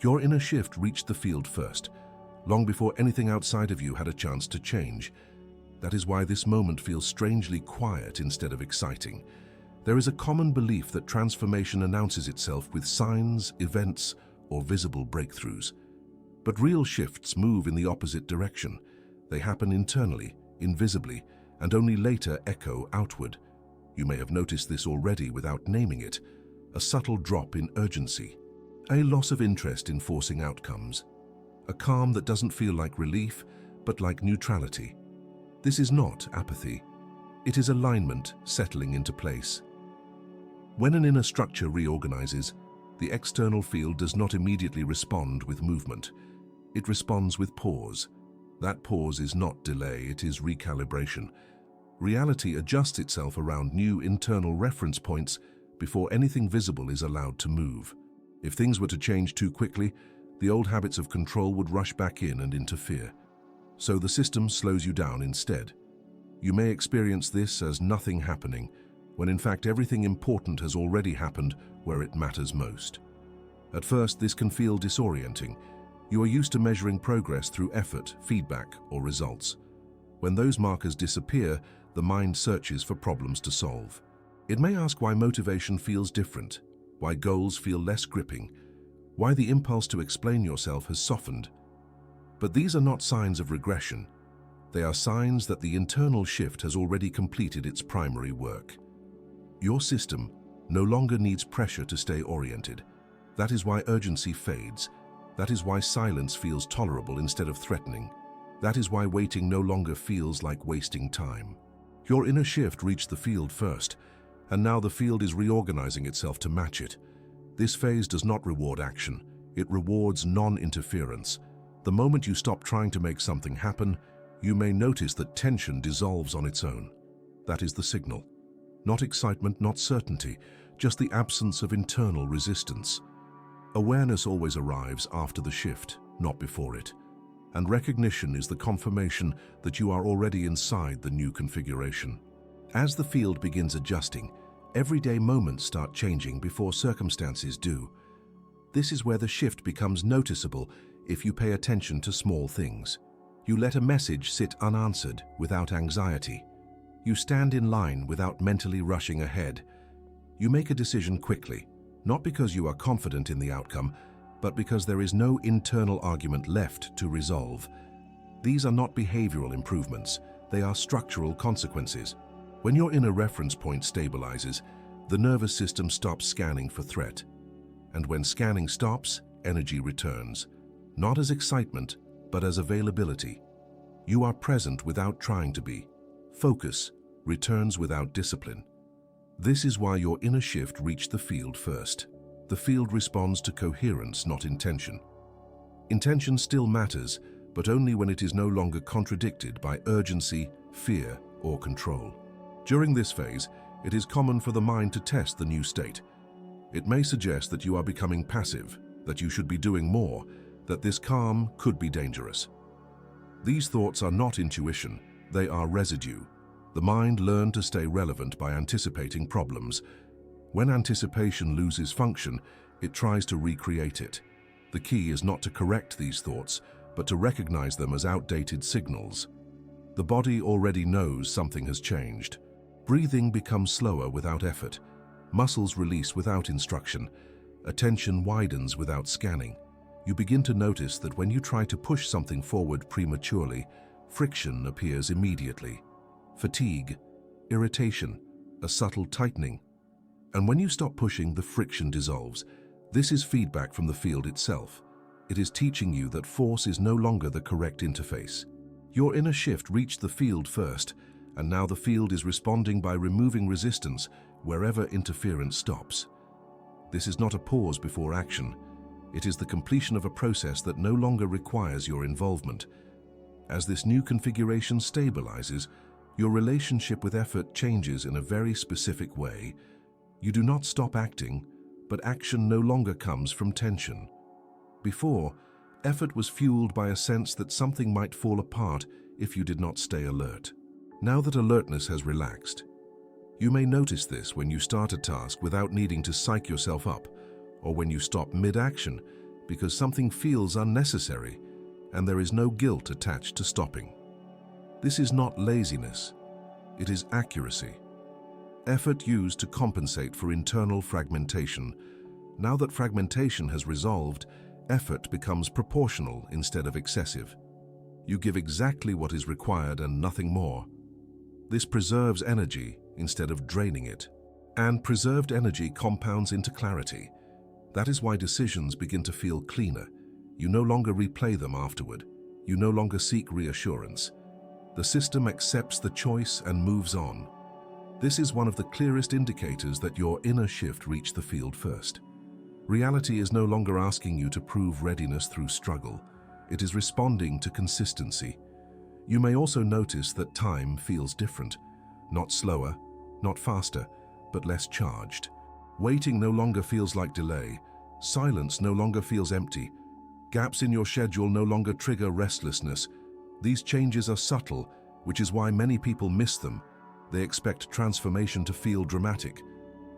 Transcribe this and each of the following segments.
Your inner shift reached the field first, long before anything outside of you had a chance to change. That is why this moment feels strangely quiet instead of exciting. There is a common belief that transformation announces itself with signs, events, or visible breakthroughs. But real shifts move in the opposite direction. They happen internally, invisibly, and only later echo outward. You may have noticed this already without naming it: a subtle drop in urgency, a loss of interest in forcing outcomes, a calm that doesn't feel like relief, but like neutrality. This is not apathy. It is alignment settling into place. When an inner structure reorganizes, the external field does not immediately respond with movement. It responds with pause. That pause is not delay, it is recalibration. Reality adjusts itself around new internal reference points before anything visible is allowed to move. If things were to change too quickly, the old habits of control would rush back in and interfere. So the system slows you down instead. You may experience this as nothing happening, when in fact everything important has already happened where it matters most. At first, this can feel disorienting. You are used to measuring progress through effort, feedback, or results. When those markers disappear, the mind searches for problems to solve. It may ask why motivation feels different, why goals feel less gripping, why the impulse to explain yourself has softened. But these are not signs of regression. They are signs that the internal shift has already completed its primary work. Your system no longer needs pressure to stay oriented. That is why urgency fades. That is why silence feels tolerable instead of threatening. That is why waiting no longer feels like wasting time. Your inner shift reached the field first, and now the field is reorganizing itself to match it. This phase does not reward action. It rewards non-interference. The moment you stop trying to make something happen, you may notice that tension dissolves on its own. That is the signal. Not excitement, not certainty, just the absence of internal resistance. Awareness always arrives after the shift, not before it. And recognition is the confirmation that you are already inside the new configuration. As the field begins adjusting, everyday moments start changing before circumstances do. This is where the shift becomes noticeable if you pay attention to small things. You let a message sit unanswered without anxiety. You stand in line without mentally rushing ahead. You make a decision quickly, not because you are confident in the outcome, but because there is no internal argument left to resolve. These are not behavioral improvements, they are structural consequences. When your inner reference point stabilizes, the nervous system stops scanning for threat. And when scanning stops, energy returns, not as excitement, but as availability. You are present without trying to be. Focus returns without discipline. This is why your inner shift reached the field first. The field responds to coherence, not intention. Intention still matters, but only when it is no longer contradicted by urgency, fear, or control. During this phase, it is common for the mind to test the new state. It may suggest that you are becoming passive, that you should be doing more, that this calm could be dangerous. These thoughts are not intuition, they are residue. The mind learned to stay relevant by anticipating problems. When anticipation loses function, it tries to recreate it. The key is not to correct these thoughts, but to recognize them as outdated signals. The body already knows something has changed. Breathing becomes slower without effort. Muscles release without instruction. Attention widens without scanning. You begin to notice that when you try to push something forward prematurely, friction appears immediately. Fatigue, irritation, a subtle tightening. And when you stop pushing, the friction dissolves. This is feedback from the field itself. It is teaching you that force is no longer the correct interface. Your inner shift reached the field first, and now the field is responding by removing resistance wherever interference stops. This is not a pause before action. It is the completion of a process that no longer requires your involvement. As this new configuration stabilizes, your relationship with effort changes in a very specific way. You do not stop acting, but action no longer comes from tension. Before, effort was fueled by a sense that something might fall apart if you did not stay alert. Now that alertness has relaxed, you may notice this when you start a task without needing to psych yourself up, or when you stop mid-action because something feels unnecessary and there is no guilt attached to stopping. This is not laziness, it is accuracy. Effort used to compensate for internal fragmentation. Now that fragmentation has resolved, effort becomes proportional instead of excessive. You give exactly what is required and nothing more. This preserves energy instead of draining it. And preserved energy compounds into clarity. That is why decisions begin to feel cleaner. You no longer replay them afterward. You no longer seek reassurance. The system accepts the choice and moves on. This is one of the clearest indicators that your inner shift reached the field first. Reality is no longer asking you to prove readiness through struggle. It is responding to consistency. You may also notice that time feels different. Not slower, not faster, but less charged. Waiting no longer feels like delay. Silence no longer feels empty. Gaps in your schedule no longer trigger restlessness. These changes are subtle, which is why many people miss them. They expect transformation to feel dramatic.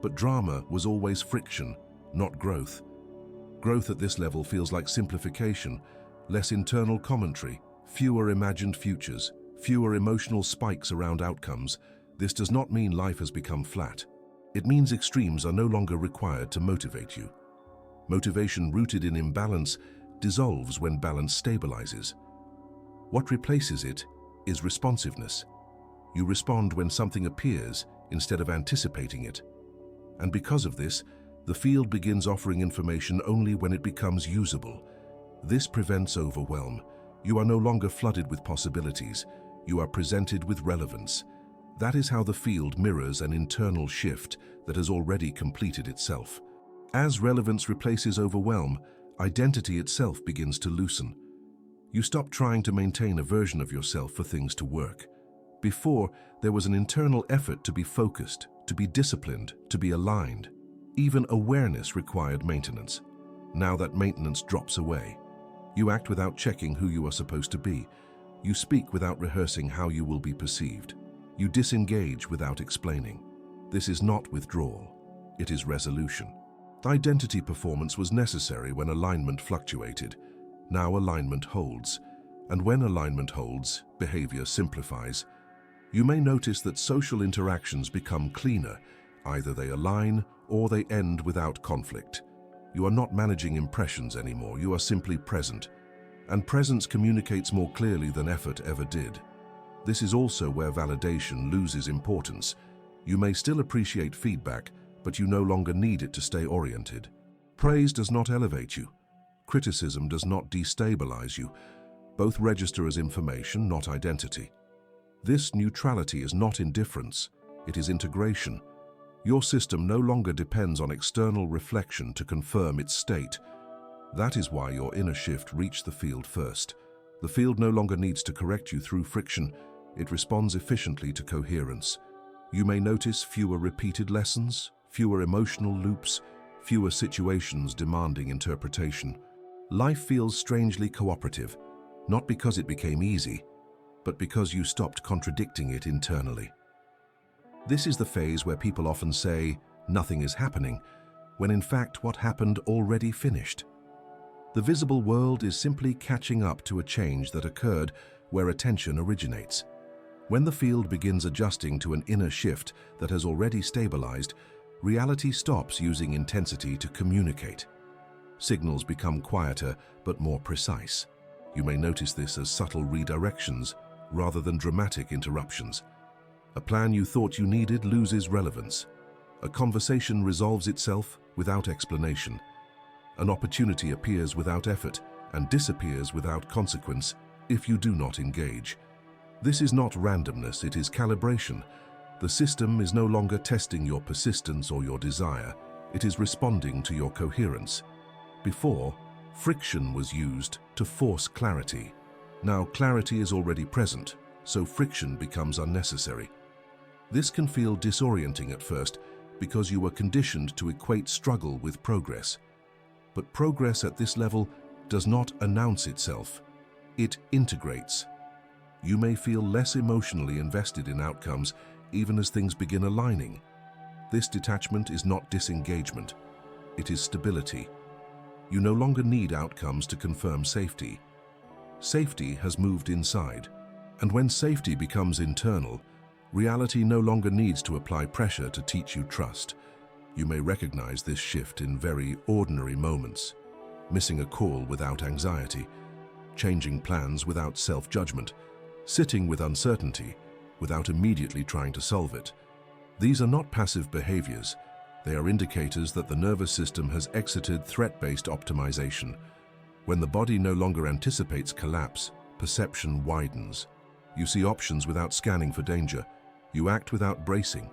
But drama was always friction, not growth. Growth at this level feels like simplification, less internal commentary, fewer imagined futures, fewer emotional spikes around outcomes. This does not mean life has become flat. It means extremes are no longer required to motivate you. Motivation rooted in imbalance dissolves when balance stabilizes. What replaces it is responsiveness. You respond when something appears instead of anticipating it. And because of this, the field begins offering information only when it becomes usable. This prevents overwhelm. You are no longer flooded with possibilities. You are presented with relevance. That is how the field mirrors an internal shift that has already completed itself. As relevance replaces overwhelm, identity itself begins to loosen. You stop trying to maintain a version of yourself for things to work. Before, there was an internal effort to be focused, to be disciplined, to be aligned. Even awareness required maintenance. Now that maintenance drops away. You act without checking who you are supposed to be. You speak without rehearsing how you will be perceived. You disengage without explaining. This is not withdrawal. It is resolution. Identity performance was necessary when alignment fluctuated. Now alignment holds. And when alignment holds, behavior simplifies. You may notice that social interactions become cleaner. Either they align or they end without conflict. You are not managing impressions anymore, you are simply present. And presence communicates more clearly than effort ever did. This is also where validation loses importance. You may still appreciate feedback, but you no longer need it to stay oriented. Praise does not elevate you. Criticism does not destabilize you. Both register as information, not identity. This neutrality is not indifference, it is integration. Your system no longer depends on external reflection to confirm its state. That is why your inner shift reached the field first. The field no longer needs to correct you through friction. It responds efficiently to coherence. You may notice fewer repeated lessons, fewer emotional loops, fewer situations demanding interpretation. Life feels strangely cooperative, not because it became easy, but because you stopped contradicting it internally. This is the phase where people often say, nothing is happening, when in fact what happened already finished. The visible world is simply catching up to a change that occurred where attention originates. When the field begins adjusting to an inner shift that has already stabilized, reality stops using intensity to communicate. Signals become quieter but more precise. You may notice this as subtle redirections rather than dramatic interruptions. A plan you thought you needed loses relevance. A conversation resolves itself without explanation. An opportunity appears without effort and disappears without consequence if you do not engage. This is not randomness, it is calibration. The system is no longer testing your persistence or your desire. It is responding to your coherence. Before, friction was used to force clarity. Now clarity is already present, so friction becomes unnecessary. This can feel disorienting at first because you were conditioned to equate struggle with progress. But progress at this level does not announce itself. It integrates. You may feel less emotionally invested in outcomes even as things begin aligning. This detachment is not disengagement. It is stability. You no longer need outcomes to confirm safety. Safety has moved inside. And when safety becomes internal, reality no longer needs to apply pressure to teach you trust. You may recognize this shift in very ordinary moments. Missing a call without anxiety, changing plans without self-judgment, sitting with uncertainty without immediately trying to solve it. These are not passive behaviors. They are indicators that the nervous system has exited threat-based optimization. When the body no longer anticipates collapse, perception widens. You see options without scanning for danger. You act without bracing.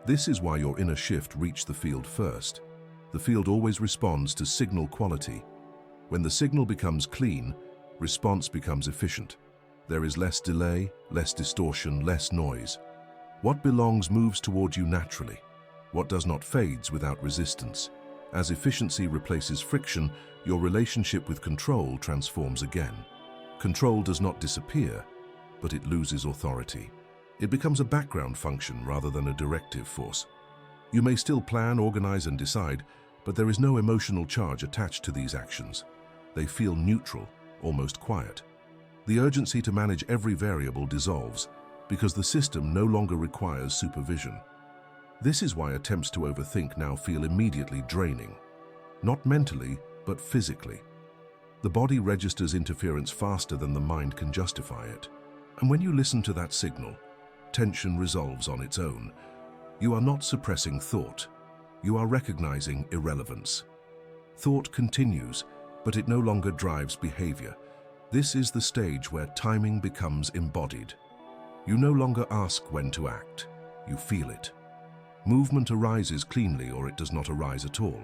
This is why your inner shift reached the field first. The field always responds to signal quality. When the signal becomes clean, response becomes efficient. There is less delay, less distortion, less noise. What belongs moves toward you naturally. What does not fades without resistance. As efficiency replaces friction, your relationship with control transforms again. Control does not disappear, but it loses authority. It becomes a background function rather than a directive force. You may still plan, organize, and decide, but there is no emotional charge attached to these actions. They feel neutral, almost quiet. The urgency to manage every variable dissolves because the system no longer requires supervision. This is why attempts to overthink now feel immediately draining. Not mentally, but physically. The body registers interference faster than the mind can justify it. And when you listen to that signal, tension resolves on its own. You are not suppressing thought. You are recognizing irrelevance. Thought continues, but it no longer drives behavior. This is the stage where timing becomes embodied. You no longer ask when to act. You feel it. Movement arises cleanly or it does not arise at all.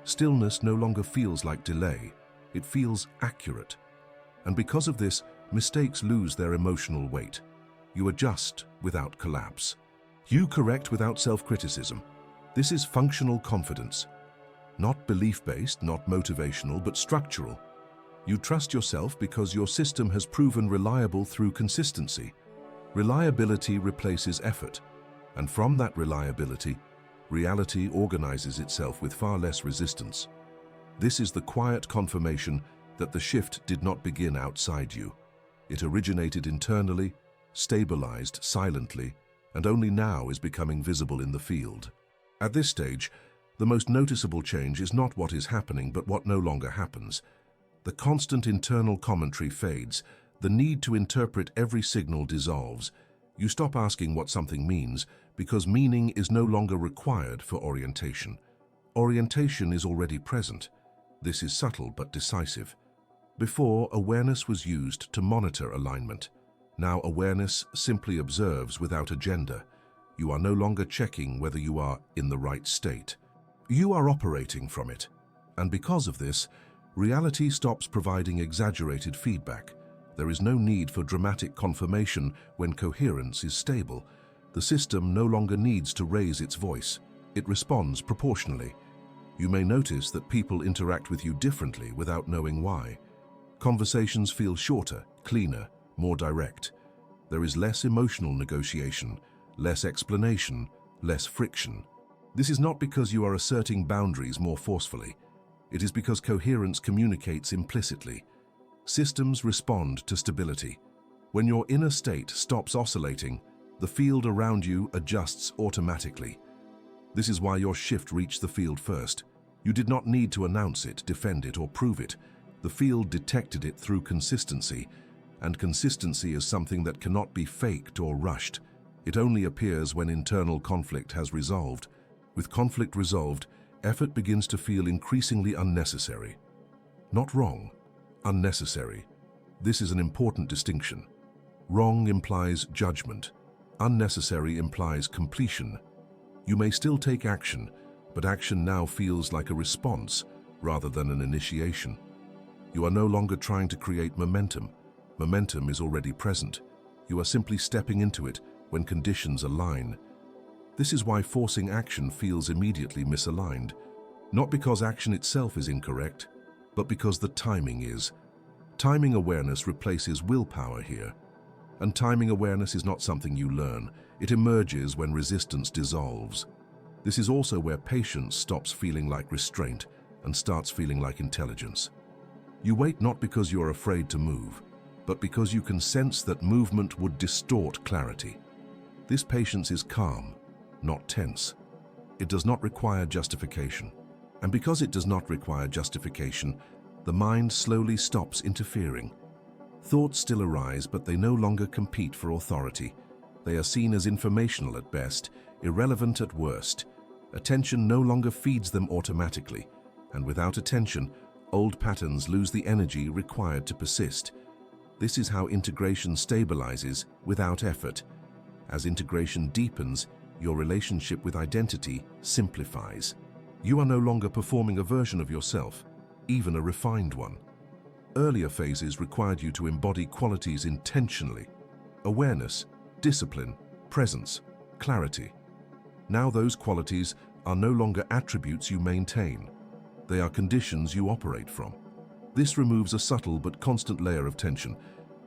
Stillness no longer feels like delay. It feels accurate. And because of this, mistakes lose their emotional weight. You adjust without collapse. You correct without self-criticism. This is functional confidence. Not belief-based, not motivational, but structural. You trust yourself because your system has proven reliable through consistency. Reliability replaces effort. And from that reliability, reality organizes itself with far less resistance. This is the quiet confirmation that the shift did not begin outside you. It originated internally, stabilized silently, and only now is becoming visible in the field. At this stage, the most noticeable change is not what is happening, but what no longer happens. The constant internal commentary fades. The need to interpret every signal dissolves. You stop asking what something means because meaning is no longer required for orientation. Orientation is already present. This is subtle but decisive. Before, awareness was used to monitor alignment. Now awareness simply observes without agenda. You are no longer checking whether you are in the right state. You are operating from it. And because of this, reality stops providing exaggerated feedback. There is no need for dramatic confirmation when coherence is stable. The system no longer needs to raise its voice. It responds proportionally. You may notice that people interact with you differently without knowing why. Conversations feel shorter, cleaner, more direct. There is less emotional negotiation, less explanation, less friction. This is not because you are asserting boundaries more forcefully. It is because coherence communicates implicitly. Systems respond to stability. When your inner state stops oscillating, the field around you adjusts automatically. This is why your shift reached the field first. You did not need to announce it, defend it, or prove it. The field detected it through consistency, and consistency is something that cannot be faked or rushed. It only appears when internal conflict has resolved. With conflict resolved, effort begins to feel increasingly unnecessary. Not wrong, unnecessary. This is an important distinction. Wrong implies judgment. Unnecessary implies completion. You may still take action, but action now feels like a response rather than an initiation. You are no longer trying to create momentum. Momentum is already present. You are simply stepping into it when conditions align. This is why forcing action feels immediately misaligned. Not because action itself is incorrect, but because the timing is. Timing awareness replaces willpower here. And timing awareness is not something you learn. It emerges when resistance dissolves. This is also where patience stops feeling like restraint and starts feeling like intelligence. You wait not because you are afraid to move, but because you can sense that movement would distort clarity. This patience is calm, not tense. It does not require justification. And because it does not require justification, the mind slowly stops interfering. Thoughts still arise, but they no longer compete for authority. They are seen as informational at best, irrelevant at worst. Attention no longer feeds them automatically, and without attention, old patterns lose the energy required to persist. This is how integration stabilizes without effort. As integration deepens, your relationship with identity simplifies. You are no longer performing a version of yourself, even a refined one. Earlier phases required you to embody qualities intentionally: awareness, discipline, presence, clarity. Now those qualities are no longer attributes you maintain. They are conditions you operate from. This removes a subtle but constant layer of tension.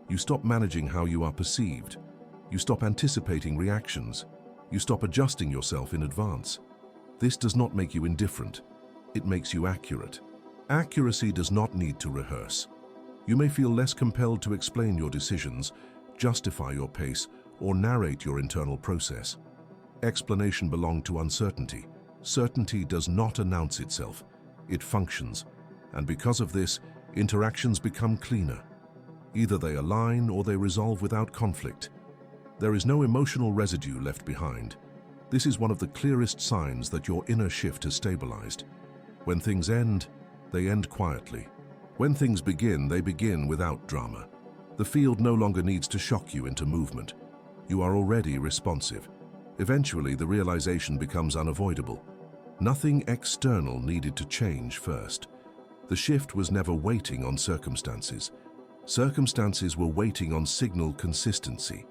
You stop managing how you are perceived. You stop anticipating reactions. You stop adjusting yourself in advance. This does not make you indifferent. It makes you accurate. Accuracy does not need to rehearse. You may feel less compelled to explain your decisions, justify your pace, or narrate your internal process. Explanation belongs to uncertainty. Certainty does not announce itself. It functions. And because of this, interactions become cleaner. Either they align or they resolve without conflict. There is no emotional residue left behind. This is one of the clearest signs that your inner shift has stabilized. When things end, they end quietly. When things begin, they begin without drama. The field no longer needs to shock you into movement. You are already responsive. Eventually, the realization becomes unavoidable. Nothing external needed to change first. The shift was never waiting on circumstances. Circumstances were waiting on signal consistency.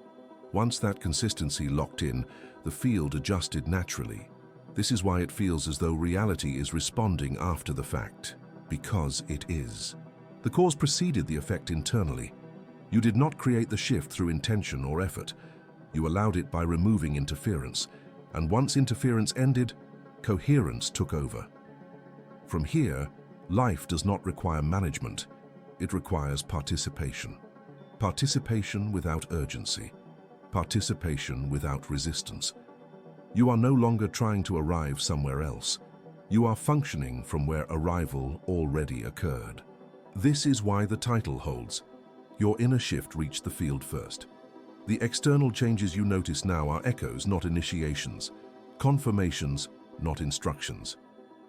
Once that consistency locked in, the field adjusted naturally. This is why it feels as though reality is responding after the fact, because it is. The cause preceded the effect internally. You did not create the shift through intention or effort. You allowed it by removing interference, and once interference ended, coherence took over. From here, life does not require management. It requires participation. Participation without urgency. Participation without resistance. You are no longer trying to arrive somewhere else. You are functioning from where arrival already occurred. This is why the title holds, Your Inner Shift Reached the Field First. The external changes you notice now are echoes, not initiations, confirmations, not instructions.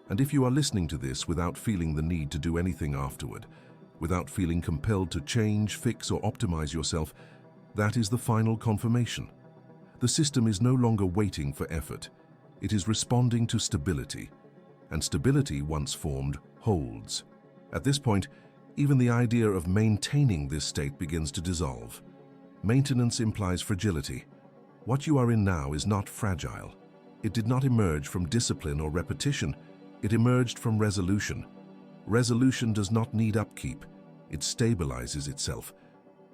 And if you are listening to this without feeling the need to do anything afterward, without feeling compelled to change, fix, or optimize yourself, that is the final confirmation. The system is no longer waiting for effort. It is responding to stability. And stability, once formed, holds. At this point, even the idea of maintaining this state begins to dissolve. Maintenance implies fragility. What you are in now is not fragile. It did not emerge from discipline or repetition. It emerged from resolution. Resolution does not need upkeep. It stabilizes itself.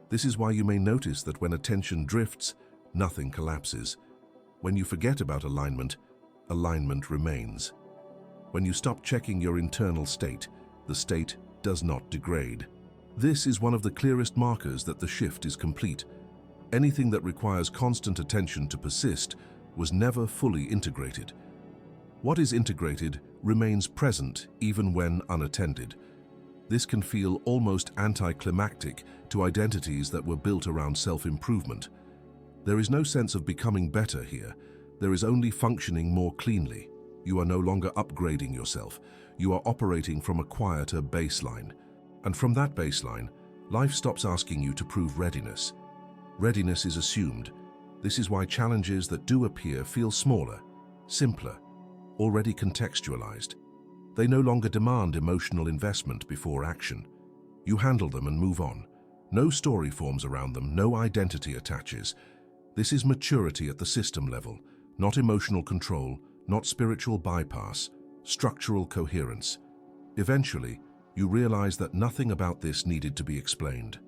This is why you may notice that when attention drifts, nothing collapses. When you forget about alignment, alignment remains. When you stop checking your internal state, the state does not degrade. This is one of the clearest markers that the shift is complete. Anything that requires constant attention to persist was never fully integrated. What is integrated remains present even when unattended. This can feel almost anticlimactic to identities that were built around self-improvement. There is no sense of becoming better here. There is only functioning more cleanly. You are no longer upgrading yourself. You are operating from a quieter baseline. And from that baseline, life stops asking you to prove readiness. Readiness is assumed. This is why challenges that do appear feel smaller, simpler, already contextualized. They no longer demand emotional investment before action. You handle them and move on. No story forms around them, no identity attaches. This is maturity at the system level, not emotional control, not spiritual bypass, structural coherence. Eventually, you realize that nothing about this needed to be explained.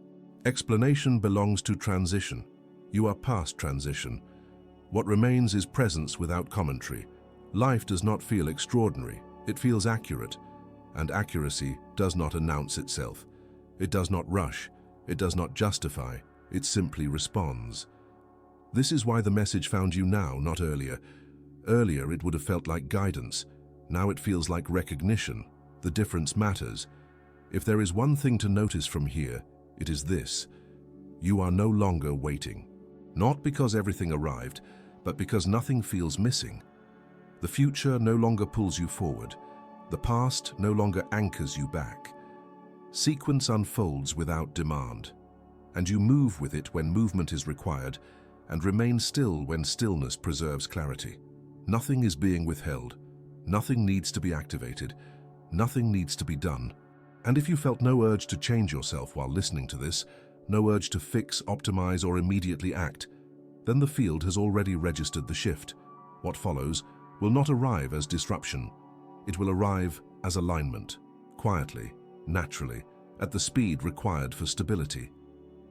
Explanation belongs to transition. You are past transition. What remains is presence without commentary. Life does not feel extraordinary. It feels accurate. And accuracy does not announce itself. It does not rush. It does not justify. It simply responds. This is why the message found you now, not earlier. Earlier, it would have felt like guidance. Now it feels like recognition. The difference matters. If there is one thing to notice from here, it is this. You are no longer waiting. Not because everything arrived, but because nothing feels missing. The future no longer pulls you forward. The past no longer anchors you back. Sequence unfolds without demand, and you move with it when movement is required, and remain still when stillness preserves clarity. Nothing is being withheld. Nothing needs to be activated. Nothing needs to be done. And if you felt no urge to change yourself while listening to this, no urge to fix, optimize, or immediately act, then the field has already registered the shift. What follows will not arrive as disruption. It will arrive as alignment, quietly, naturally, at the speed required for stability.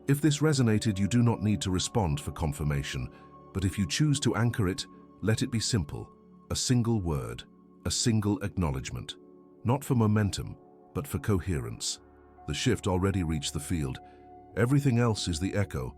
If this resonated, you do not need to respond for confirmation, but if you choose to anchor it, let it be simple, a single word, a single acknowledgement, not for momentum, but for coherence. The shift already reached the field. Everything else is the echo,